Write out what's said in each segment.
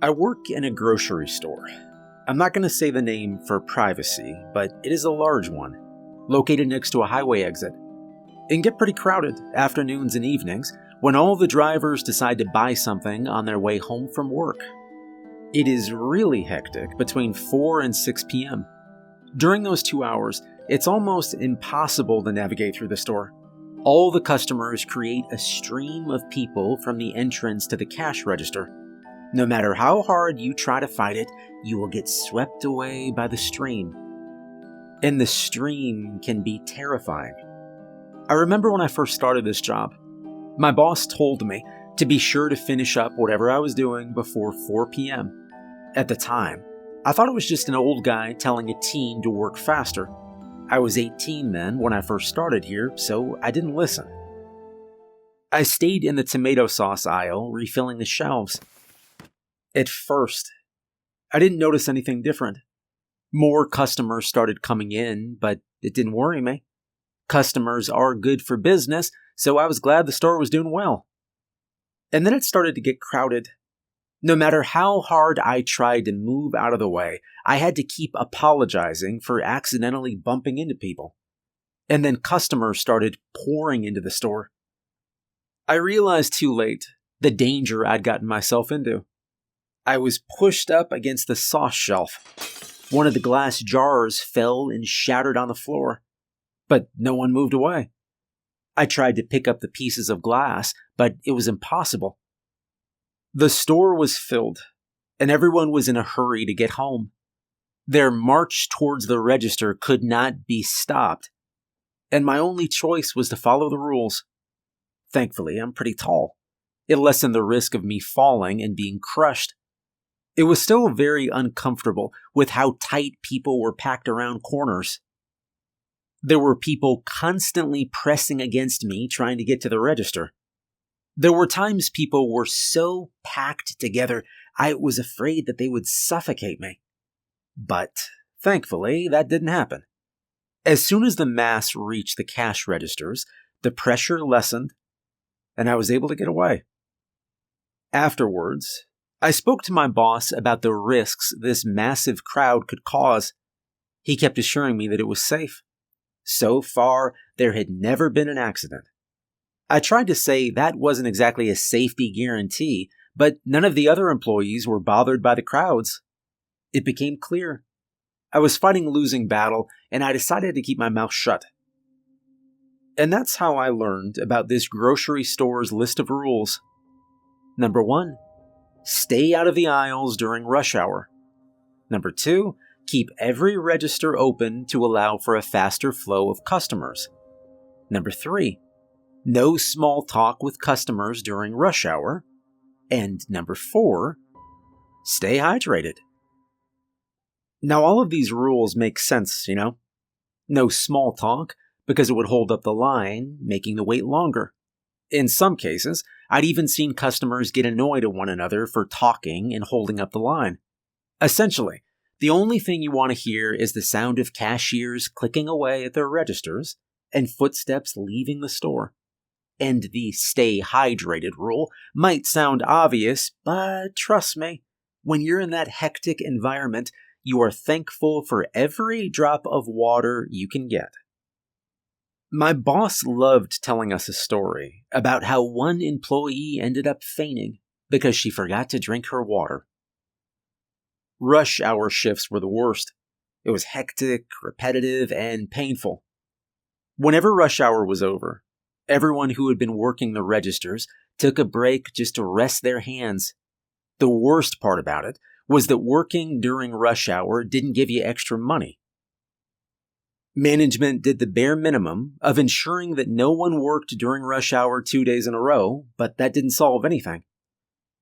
I work in a grocery store. I'm not going to say the name for privacy, but it is a large one, located next to a highway exit. It can get pretty crowded afternoons and evenings when all the drivers decide to buy something on their way home from work. It is really hectic between 4 and 6 p.m. During those 2 hours, it's almost impossible to navigate through the store. All the customers create a stream of people from the entrance to the cash register. No matter how hard you try to fight it, you will get swept away by the stream. And the stream can be terrifying. I remember when I first started this job, my boss told me to be sure to finish up whatever I was doing before 4 p.m. At the time, I thought it was just an old guy telling a teen to work faster. I was 18 then when I first started here, so I didn't listen. I stayed in the tomato sauce aisle, refilling the shelves. At first, I didn't notice anything different. More customers started coming in, but it didn't worry me. Customers are good for business, so I was glad the store was doing well. And then it started to get crowded. No matter how hard I tried to move out of the way, I had to keep apologizing for accidentally bumping into people. And then customers started pouring into the store. I realized too late the danger I'd gotten myself into. I was pushed up against the sauce shelf. One of the glass jars fell and shattered on the floor, but no one moved away. I tried to pick up the pieces of glass, but it was impossible. The store was filled, and everyone was in a hurry to get home. Their march towards the register could not be stopped, and my only choice was to follow the rules. Thankfully, I'm pretty tall. It lessened the risk of me falling and being crushed. It was still very uncomfortable with how tight people were packed around corners. There were people constantly pressing against me trying to get to the register. There were times people were so packed together, I was afraid that they would suffocate me. But thankfully, that didn't happen. As soon as the mass reached the cash registers, the pressure lessened, and I was able to get away. Afterwards, I spoke to my boss about the risks this massive crowd could cause. He kept assuring me that it was safe. So far, there had never been an accident. I tried to say that wasn't exactly a safety guarantee, but none of the other employees were bothered by the crowds. It became clear. I was fighting a losing battle, and I decided to keep my mouth shut. And that's how I learned about this grocery store's list of rules. Number 1. Stay out of the aisles during rush hour. Number 2. Keep every register open to allow for a faster flow of customers. Number 3. No small talk with customers during rush hour. And number 4. Stay hydrated. Now all of these rules make sense, you know? No small talk, because it would hold up the line, making the wait longer. In some cases, I'd even seen customers get annoyed at one another for talking and holding up the line. Essentially, the only thing you want to hear is the sound of cashiers clicking away at their registers and footsteps leaving the store. And the stay hydrated rule might sound obvious, but trust me, when you're in that hectic environment, you are thankful for every drop of water you can get. My boss loved telling us a story about how one employee ended up fainting because she forgot to drink her water. Rush hour shifts were the worst. It was hectic, repetitive, and painful. Whenever rush hour was over, everyone who had been working the registers took a break just to rest their hands. The worst part about it was that working during rush hour didn't give you extra money. Management did the bare minimum of ensuring that no one worked during rush hour 2 days in a row, but that didn't solve anything.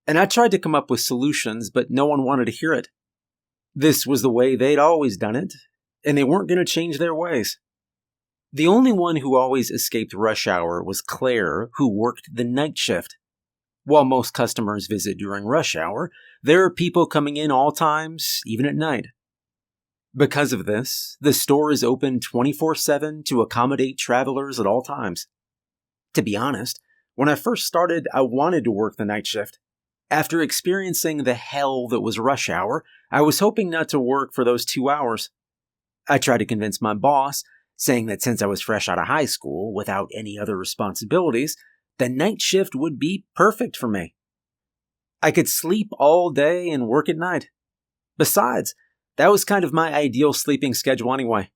And I tried to come up with solutions, but no one wanted to hear it. This was the way they'd always done it, and they weren't going to change their ways. The only one who always escaped rush hour was Claire, who worked the night shift. While most customers visit during rush hour, there are people coming in all times, even at night. Because of this, the store is open 24/7 to accommodate travelers at all times. To be honest, when I first started, I wanted to work the night shift. After experiencing the hell that was rush hour, I was hoping not to work for those 2 hours. I tried to convince my boss, saying that since I was fresh out of high school without any other responsibilities, the night shift would be perfect for me. I could sleep all day and work at night. Besides, that was kind of my ideal sleeping schedule anyway.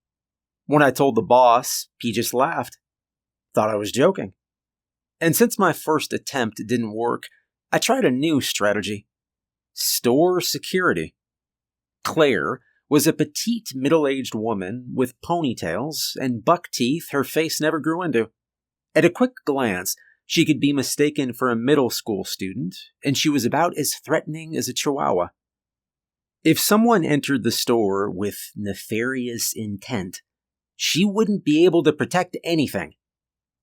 When I told the boss, he just laughed. Thought I was joking. And since my first attempt didn't work, I tried a new strategy. Store security. Claire was a petite middle-aged woman with ponytails and buck teeth her face never grew into. At a quick glance, she could be mistaken for a middle school student, and she was about as threatening as a chihuahua. If someone entered the store with nefarious intent, she wouldn't be able to protect anything.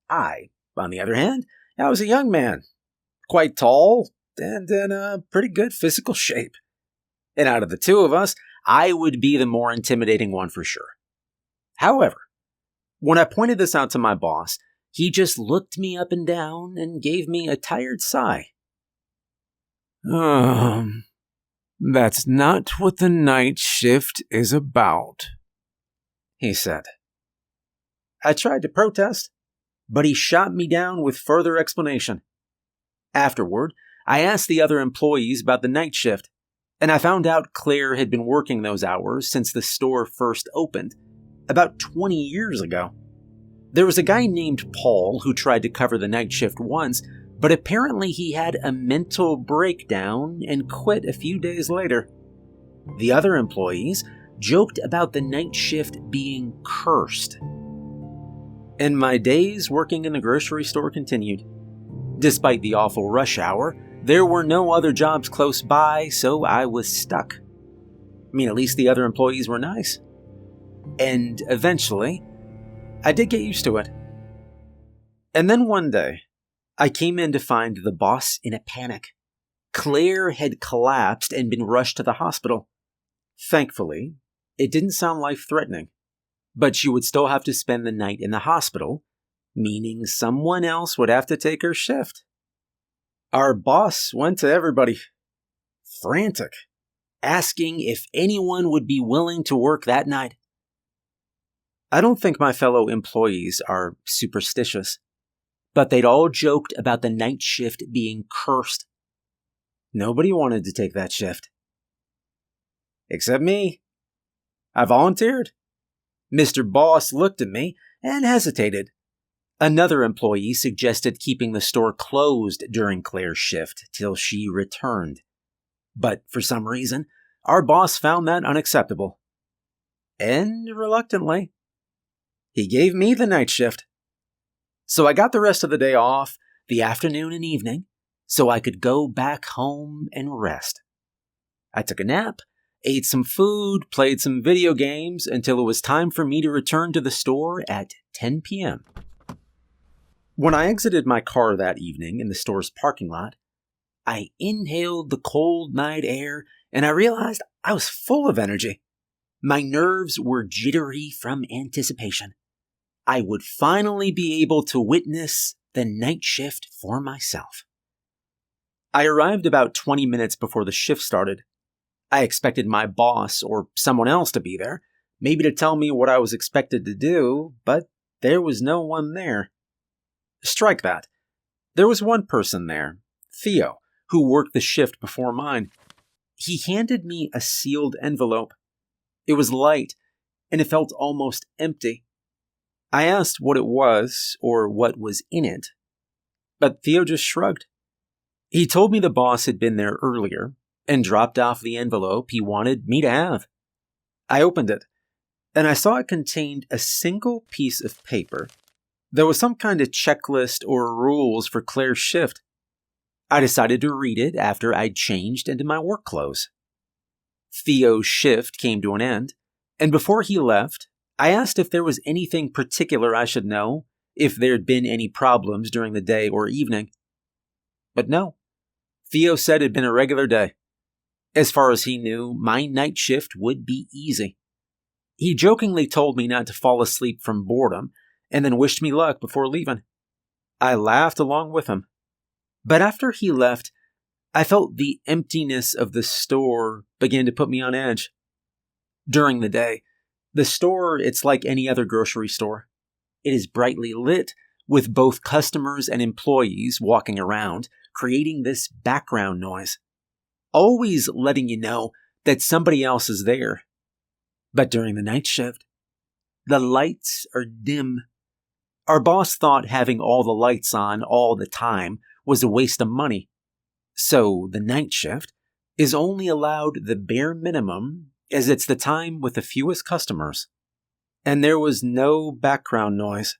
I, on the other hand, I was a young man, quite tall, and in a pretty good physical shape. And out of the two of us, I would be the more intimidating one for sure. However, when I pointed this out to my boss, he just looked me up and down and gave me a tired sigh. That's not what the night shift is about, he said. I tried to protest, but he shot me down with further explanation. Afterward, I asked the other employees about the night shift, and I found out Claire had been working those hours since the store first opened, about 20 years ago. There was a guy named Paul who tried to cover the night shift once, but apparently he had a mental breakdown and quit a few days later. The other employees joked about the night shift being cursed. And my days working in the grocery store continued. Despite the awful rush hour, there were no other jobs close by, so I was stuck. At least the other employees were nice. And eventually, I did get used to it. And then one day, I came in to find the boss in a panic. Claire had collapsed and been rushed to the hospital. Thankfully, it didn't sound life-threatening, but she would still have to spend the night in the hospital, meaning someone else would have to take her shift. Our boss went to everybody, frantic, asking if anyone would be willing to work that night. I don't think my fellow employees are superstitious, but they'd all joked about the night shift being cursed. Nobody wanted to take that shift. Except me. I volunteered. Mr. Boss looked at me and hesitated. Another employee suggested keeping the store closed during Claire's shift till she returned. But for some reason, our boss found that unacceptable. And reluctantly, he gave me the night shift. So I got the rest of the day off, the afternoon and evening, so I could go back home and rest. I took a nap, ate some food, played some video games until it was time for me to return to the store at 10 p.m. When I exited my car that evening in the store's parking lot, I inhaled the cold night air and I realized I was full of energy. My nerves were jittery from anticipation. I would finally be able to witness the night shift for myself. I arrived about 20 minutes before the shift started. I expected my boss or someone else to be there, maybe to tell me what I was expected to do, but there was no one there. Strike that. There was one person there, Theo, who worked the shift before mine. He handed me a sealed envelope. It was light, and it felt almost empty. I asked what it was, or what was in it, but Theo just shrugged. He told me the boss had been there earlier, and dropped off the envelope he wanted me to have. I opened it, and I saw it contained a single piece of paper. There was some kind of checklist or rules for Claire's shift. I decided to read it after I'd changed into my work clothes. Theo's shift came to an end, and before he left, I asked if there was anything particular I should know, if there'd been any problems during the day or evening. But no. Theo said it'd been a regular day. As far as he knew, my night shift would be easy. He jokingly told me not to fall asleep from boredom, and then wished me luck before leaving. I laughed along with him. But after he left, I felt the emptiness of the store begin to put me on edge. During the day, the store, it's like any other grocery store. It is brightly lit, with both customers and employees walking around, creating this background noise, always letting you know that somebody else is there. But during the night shift, the lights are dim. Our boss thought having all the lights on all the time was a waste of money. So the night shift is only allowed the bare minimum, as it's the time with the fewest customers. And there was no background noise.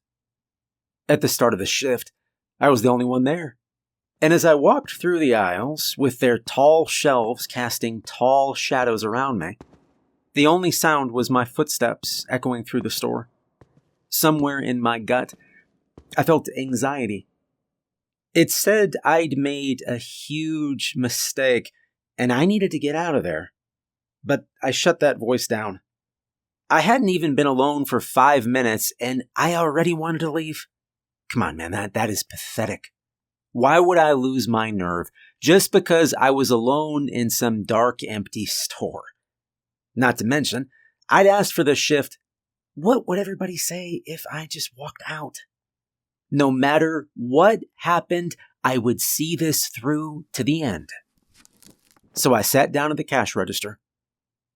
At the start of the shift, I was the only one there. And as I walked through the aisles, with their tall shelves casting tall shadows around me, the only sound was my footsteps echoing through the store. Somewhere in my gut, I felt anxiety. It said I'd made a huge mistake, and I needed to get out of there. But I shut that voice down. I hadn't even been alone for 5 minutes, and I already wanted to leave. Come on, man, that is pathetic. Why would I lose my nerve just because I was alone in some dark, empty store? Not to mention, I'd asked for the shift. What would everybody say if I just walked out? No matter what happened, I would see this through to the end. So I sat down at the cash register.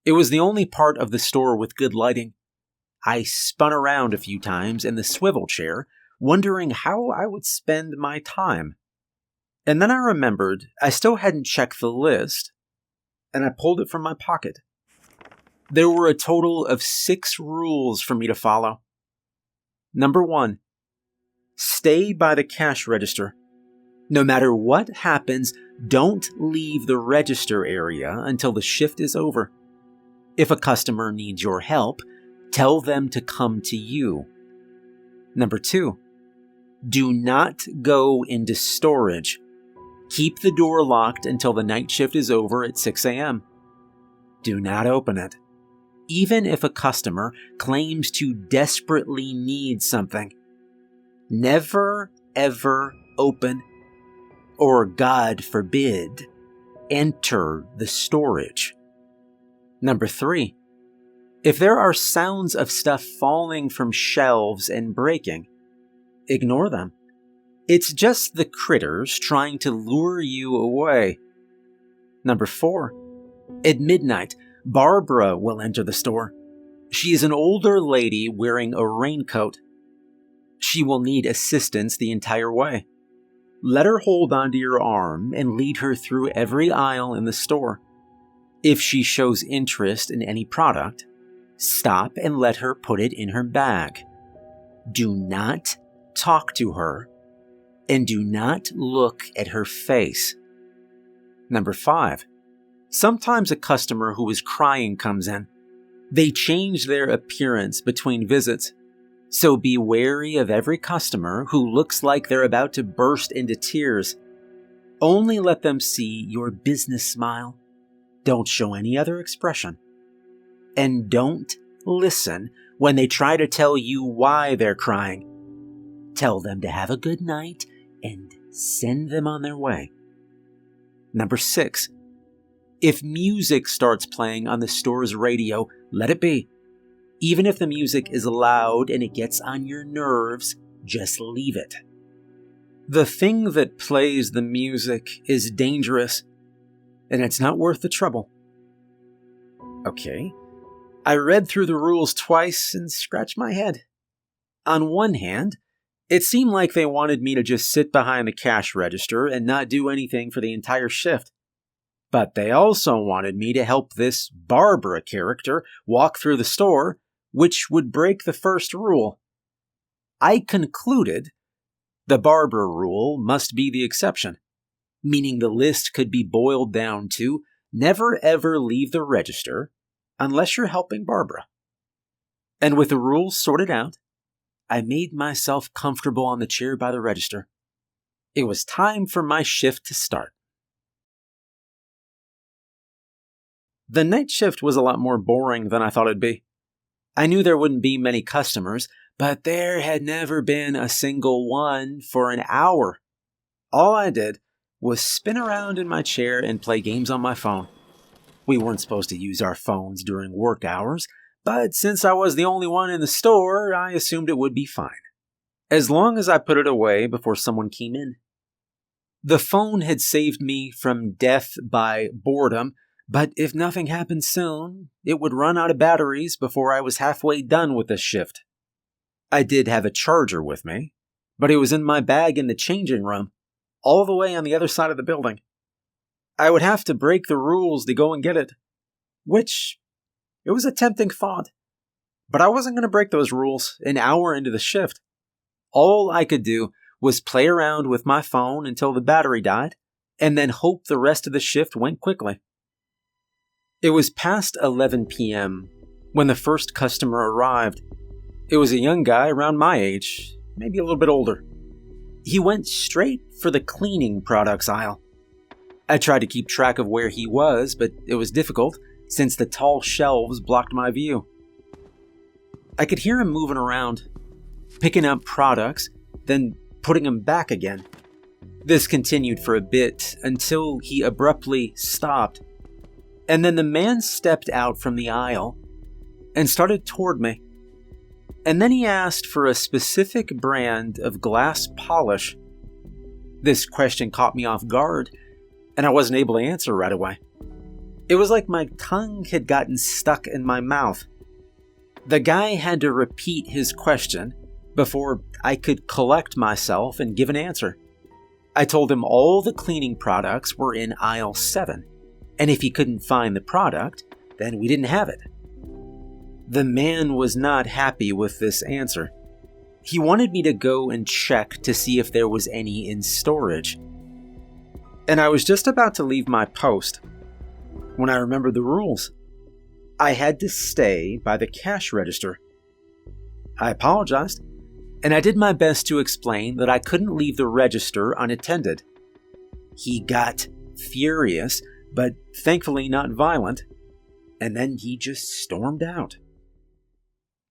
It was the only part of the store with good lighting. I spun around a few times in the swivel chair, wondering how I would spend my time. And then I remembered I still hadn't checked the list, and I pulled it from my pocket. There were a total of 6 rules for me to follow. Number 1, stay by the cash register. No matter what happens, don't leave the register area until the shift is over. If a customer needs your help, tell them to come to you. Number 2, do not go into storage. Keep the door locked until the night shift is over at 6 a.m. Do not open it. Even if a customer claims to desperately need something, never ever open, or God forbid, enter the storage. Number 3, if there are sounds of stuff falling from shelves and breaking, ignore them. It's just the critters trying to lure you away. Number 4, at midnight, Barbara will enter the store. She is an older lady wearing a raincoat. She will need assistance the entire way. Let her hold onto your arm and lead her through every aisle in the store. If she shows interest in any product, stop and let her put it in her bag. Do not talk to her, and do not look at her face. Number 5, sometimes a customer who is crying comes in. They change their appearance between visits, so be wary of every customer who looks like they're about to burst into tears. Only let them see your business smile. Don't show any other expression. And don't listen when they try to tell you why they're crying. Tell them to have a good night and send them on their way. Number 6, if music starts playing on the store's radio, let it be. Even if the music is loud and it gets on your nerves, just leave it. The thing that plays the music is dangerous, and it's not worth the trouble. Okay, I read through the rules twice and scratched my head. On one hand, it seemed like they wanted me to just sit behind the cash register and not do anything for the entire shift. But they also wanted me to help this Barbara character walk through the store, which would break the first rule. I concluded the Barbara rule must be the exception, meaning the list could be boiled down to never ever leave the register unless you're helping Barbara. And with the rules sorted out, I made myself comfortable on the chair by the register. It was time for my shift to start. The night shift was a lot more boring than I thought it'd be. I knew there wouldn't be many customers, but there had never been a single one for an hour. All I did was spin around in my chair and play games on my phone. We weren't supposed to use our phones during work hours, but since I was the only one in the store, I assumed it would be fine, as long as I put it away before someone came in. The phone had saved me from death by boredom, but if nothing happened soon, it would run out of batteries before I was halfway done with this shift. I did have a charger with me, but it was in my bag in the changing room, all the way on the other side of the building. I would have to break the rules to go and get it, which, it was a tempting thought. But I wasn't going to break those rules an hour into the shift. All I could do was play around with my phone until the battery died, and then hope the rest of the shift went quickly. It was past 11 p.m. when the first customer arrived. It was a young guy around my age, maybe a little bit older. He went straight for the cleaning products aisle. I tried to keep track of where he was, but it was difficult since the tall shelves blocked my view. I could hear him moving around, picking up products, then putting them back again. This continued for a bit until he abruptly stopped, and then the man stepped out from the aisle and started toward me. And then he asked for a specific brand of glass polish. This question caught me off guard, and I wasn't able to answer right away. It was like my tongue had gotten stuck in my mouth. The guy had to repeat his question before I could collect myself and give an answer. I told him all the cleaning products were in aisle 7, and if he couldn't find the product, then we didn't have it. The man was not happy with this answer. He wanted me to go and check to see if there was any in storage. And I was just about to leave my post when I remembered the rules. I had to stay by the cash register. I apologized, and I did my best to explain that I couldn't leave the register unattended. He got furious, but thankfully not violent, and then he just stormed out.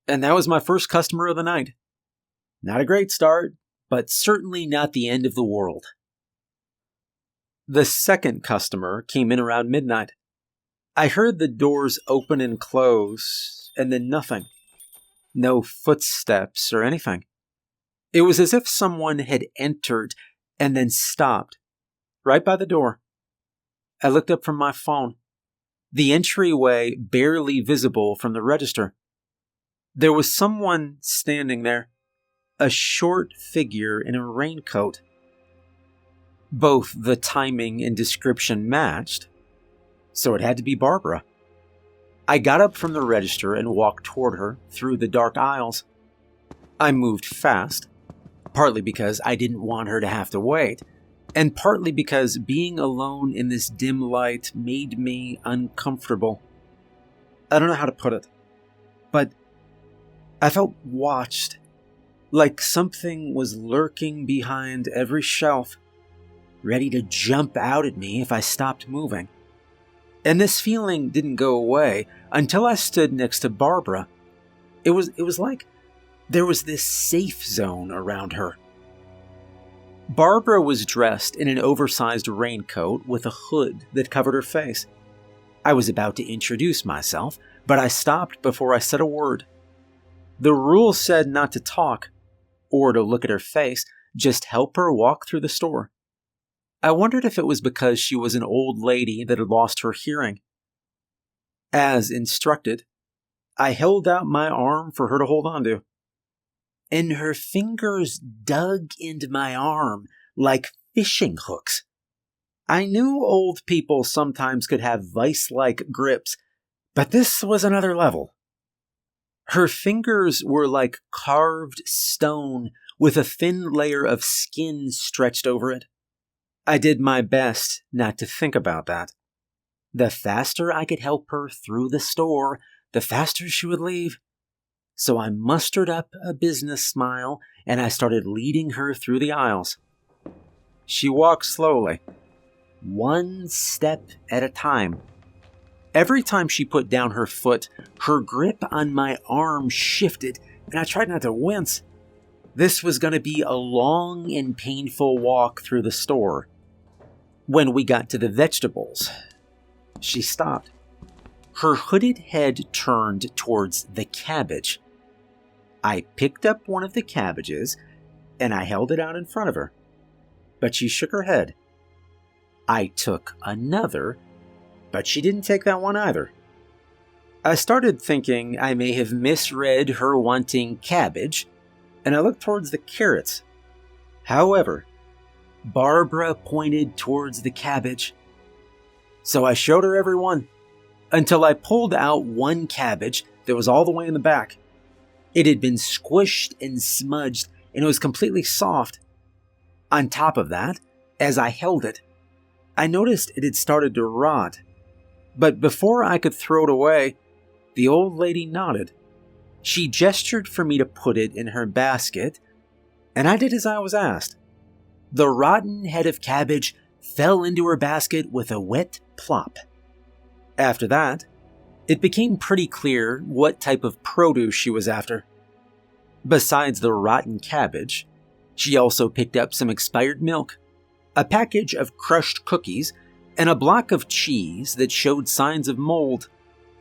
And that was my first customer of the night. Not a great start, but certainly not the end of the world. The second customer came in around midnight. I heard the doors open and close, and then nothing. No footsteps or anything. It was as if someone had entered and then stopped, right by the door. I looked up from my phone. The entryway barely visible from the register. There was someone standing there, a short figure in a raincoat. Both the timing and description matched, so it had to be Barbara. I got up from the register and walked toward her through the dark aisles. I moved fast, partly because I didn't want her to have to wait, and partly because being alone in this dim light made me uncomfortable. I don't know how to put it, but I felt watched, like something was lurking behind every shelf, ready to jump out at me if I stopped moving. And this feeling didn't go away until I stood next to Barbara. It was like there was this safe zone around her. Barbara was dressed in an oversized raincoat with a hood that covered her face. I was about to introduce myself, but I stopped before I said a word. The rule said not to talk, or to look at her face, just help her walk through the store. I wondered if it was because she was an old lady that had lost her hearing. As instructed, I held out my arm for her to hold on to. And her fingers dug into my arm like fishing hooks. I knew old people sometimes could have vice-like grips, but this was another level. Her fingers were like carved stone with a thin layer of skin stretched over it. I did my best not to think about that. The faster I could help her through the store, the faster she would leave. So I mustered up a business smile and I started leading her through the aisles. She walked slowly, one step at a time. Every time she put down her foot, her grip on my arm shifted, and I tried not to wince. This was going to be a long and painful walk through the store. When we got to the vegetables, she stopped. Her hooded head turned towards the cabbage. I picked up one of the cabbages and I held it out in front of her, but she shook her head. I took another, but she didn't take that one either. I started thinking I may have misread her wanting cabbage, and I looked towards the carrots. However, Barbara pointed towards the cabbage. So I showed her every one, until I pulled out one cabbage that was all the way in the back. It had been squished and smudged, and it was completely soft. On top of that, as I held it, I noticed it had started to rot. But before I could throw it away, the old lady nodded. She gestured for me to put it in her basket, and I did as I was asked. The rotten head of cabbage fell into her basket with a wet plop. After that, it became pretty clear what type of produce she was after. Besides the rotten cabbage, she also picked up some expired milk, a package of crushed cookies, and a block of cheese that showed signs of mold,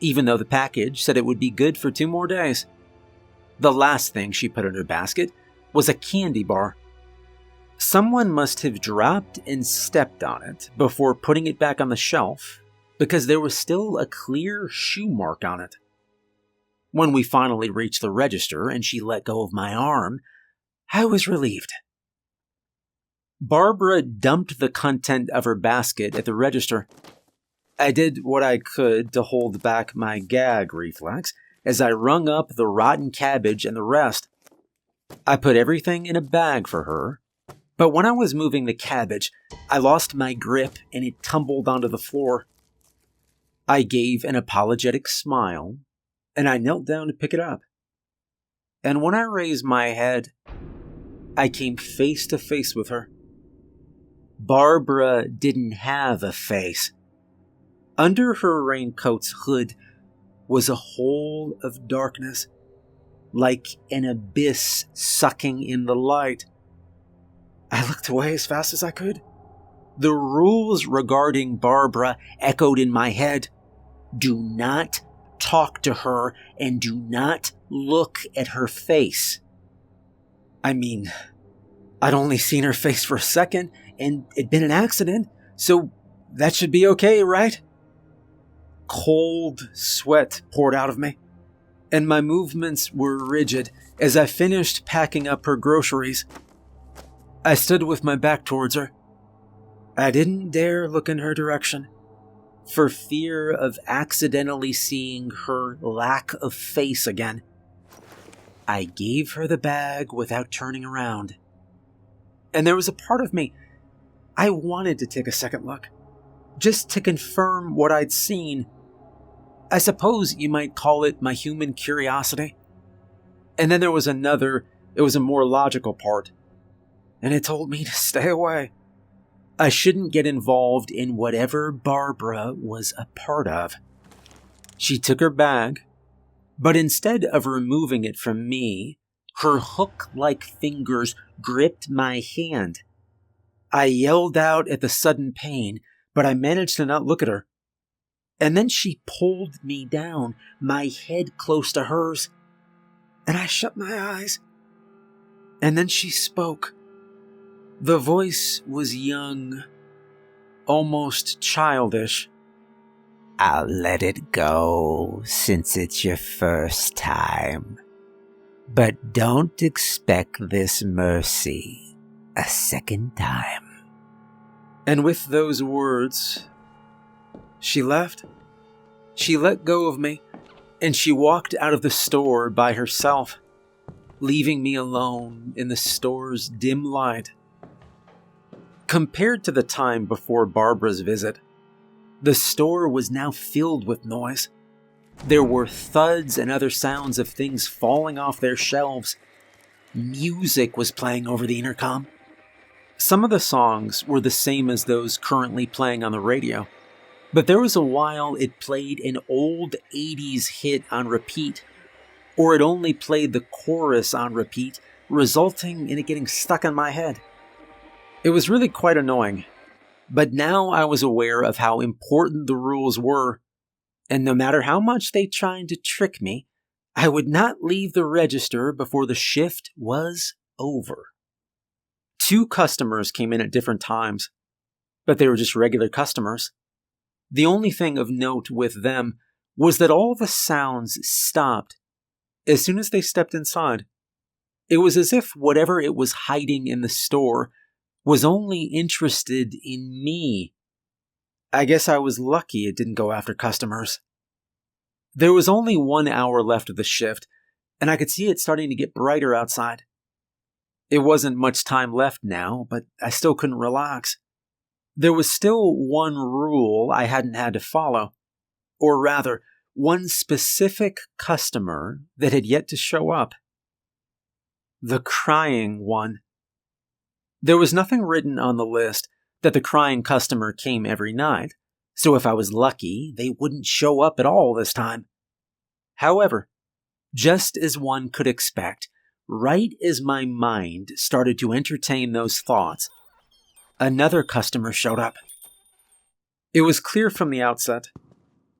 even though the package said it would be good for 2 more days. The last thing she put in her basket was a candy bar. Someone must have dropped and stepped on it before putting it back on the shelf, because there was still a clear shoe mark on it. When we finally reached the register and she let go of my arm, I was relieved. Barbara dumped the content of her basket at the register. I did what I could to hold back my gag reflex as I wrung up the rotten cabbage and the rest. I put everything in a bag for her, but when I was moving the cabbage, I lost my grip and it tumbled onto the floor. I gave an apologetic smile, and I knelt down to pick it up. And when I raised my head, I came face to face with her. Barbara didn't have a face. Under her raincoat's hood was a hole of darkness, like an abyss sucking in the light. I looked away as fast as I could. The rules regarding Barbara echoed in my head. Do not talk to her and do not look at her face. I mean, I'd only seen her face for a second and it'd been an accident, so that should be okay, right? Cold sweat poured out of me, and my movements were rigid as I finished packing up her groceries. I stood with my back towards her. I didn't dare look in her direction, for fear of accidentally seeing her lack of face again. I gave her the bag without turning around. And there was a part of me, I wanted to take a second look, just to confirm what I'd seen. I suppose you might call it my human curiosity. And then there was another, it was a more logical part, and it told me to stay away. I shouldn't get involved in whatever Barbara was a part of. She took her bag, but instead of removing it from me, her hook-like fingers gripped my hand. I yelled out at the sudden pain, but I managed to not look at her. And then she pulled me down, my head close to hers, and I shut my eyes. And then she spoke. The voice was young, almost childish. I'll let it go since it's your first time. But don't expect this mercy a second time. And with those words, she left. She let go of me, and she walked out of the store by herself, leaving me alone in the store's dim light. Compared to the time before Barbara's visit, the store was now filled with noise. There were thuds and other sounds of things falling off their shelves. Music was playing over the intercom. Some of the songs were the same as those currently playing on the radio, but there was a while it played an old 80s hit on repeat, or it only played the chorus on repeat, resulting in it getting stuck in my head. It was really quite annoying. But now I was aware of how important the rules were, and no matter how much they tried to trick me, I would not leave the register before the shift was over. 2 customers came in at different times, but they were just regular customers. The only thing of note with them was that all the sounds stopped as soon as they stepped inside. It was as if whatever it was hiding in the store was only interested in me. I guess I was lucky it didn't go after customers. There was only 1 hour left of the shift, and I could see it starting to get brighter outside. It wasn't much time left now, but I still couldn't relax. There was still one rule I hadn't had to follow, or rather, one specific customer that had yet to show up. The crying one. There was nothing written on the list that the crying customer came every night, so if I was lucky, they wouldn't show up at all this time. However, just as one could expect, right as my mind started to entertain those thoughts, another customer showed up. It was clear from the outset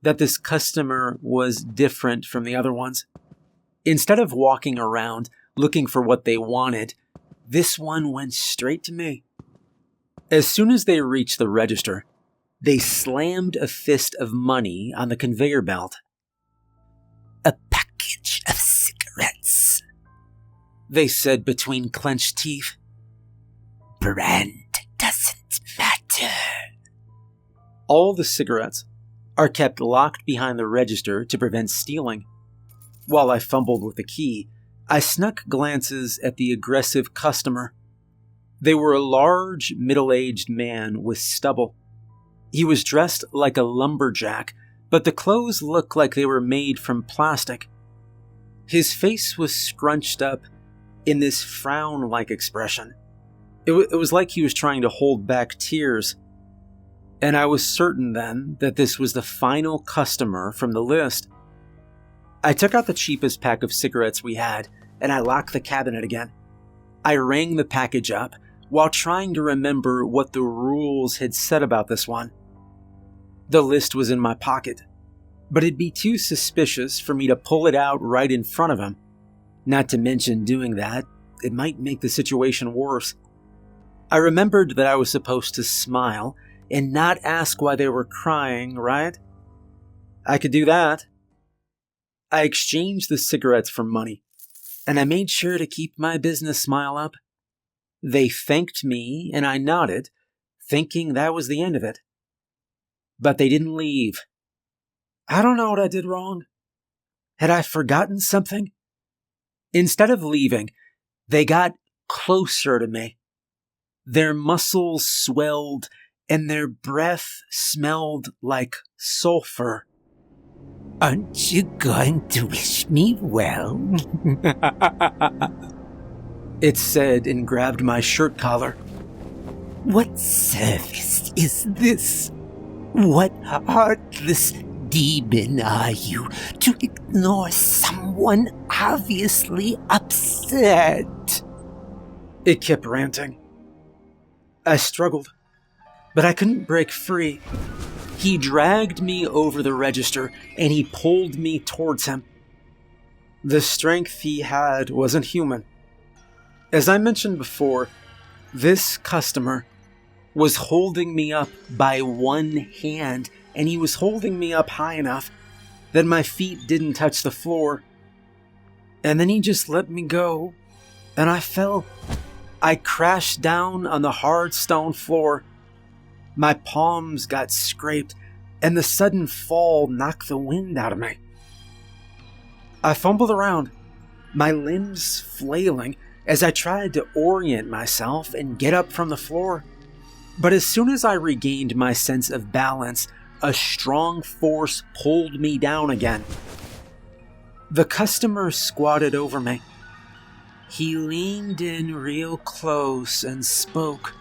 that this customer was different from the other ones. Instead of walking around looking for what they wanted, this one went straight to me. As soon as they reached the register, they slammed a fist of money on the conveyor belt. "A package of cigarettes," they said between clenched teeth. "Brand doesn't matter." All the cigarettes are kept locked behind the register to prevent stealing. While I fumbled with the key, I snuck glances at the aggressive customer. They were a large, middle-aged man with stubble. He was dressed like a lumberjack, but the clothes looked like they were made from plastic. His face was scrunched up in this frown-like expression. It was like he was trying to hold back tears. And I was certain then that this was the final customer from the list. I took out the cheapest pack of cigarettes we had, and I locked the cabinet again. I rang the package up while trying to remember what the rules had said about this one. The list was in my pocket, but it'd be too suspicious for me to pull it out right in front of him. Not to mention doing that, it might make the situation worse. I remembered that I was supposed to smile and not ask why they were crying, right? I could do that. I exchanged the cigarettes for money, and I made sure to keep my business smile up. They thanked me, and I nodded, thinking that was the end of it. But they didn't leave. I don't know what I did wrong. Had I forgotten something? Instead of leaving, they got closer to me. Their muscles swelled, and their breath smelled like sulfur. "Aren't you going to wish me well?" It said and grabbed my shirt collar. "What service is this? What heartless demon are you to ignore someone obviously upset?" It kept ranting. I struggled, but I couldn't break free. He dragged me over the register, and he pulled me towards him. The strength he had wasn't human. As I mentioned before, this customer was holding me up by one hand, and he was holding me up high enough that my feet didn't touch the floor. And then he just let me go, and I fell. I crashed down on the hard stone floor. My palms got scraped, and the sudden fall knocked the wind out of me. I fumbled around, my limbs flailing as I tried to orient myself and get up from the floor. But as soon as I regained my sense of balance, a strong force pulled me down again. The customer squatted over me. He leaned in real close and spoke.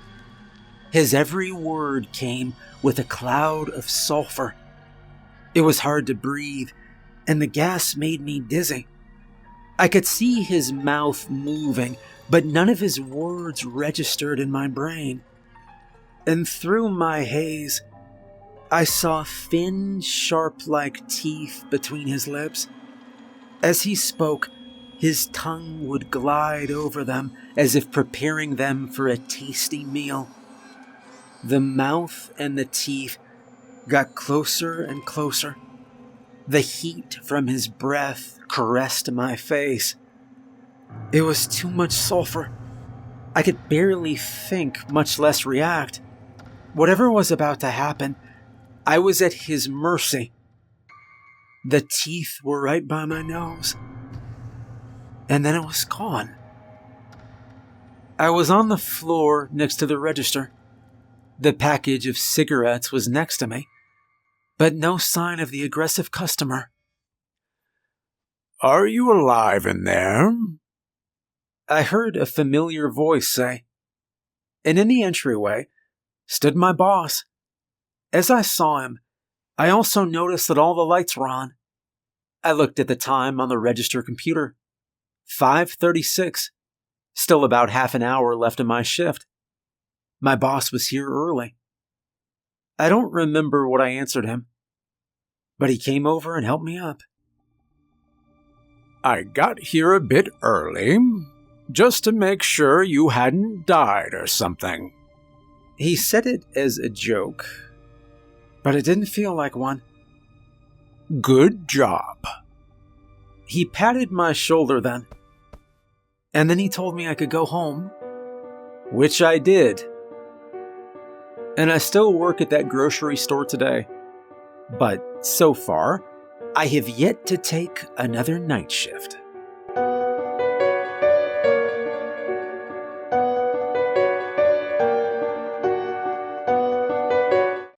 His every word came with a cloud of sulfur. It was hard to breathe, and the gas made me dizzy. I could see his mouth moving, but none of his words registered in my brain. and through my haze, I saw thin, sharp-like teeth between his lips. As he spoke, his tongue would glide over them as if preparing them for a tasty meal. The mouth and the teeth got closer and closer. The heat from his breath caressed my face. It was too much sulfur. I could barely think, much less react. Whatever was about to happen, I was at his mercy. The teeth were right by my nose. And then it was gone. I was on the floor next to the register. The package of cigarettes was next to me, but no sign of the aggressive customer. "Are you alive in there?" I heard a familiar voice say, and in the entryway stood my boss. As I saw him, I also noticed that all the lights were on. I looked at the time on the register computer. 5:36. Still about half an hour left in my shift. My boss was here early. I don't remember what I answered him, but he came over and helped me up. "I got here a bit early, just to make sure you hadn't died or something." He said it as a joke, but it didn't feel like one. "Good job." He patted my shoulder then, and then he told me I could go home, which I did. And I still work at that grocery store today, but so far, I have yet to take another night shift.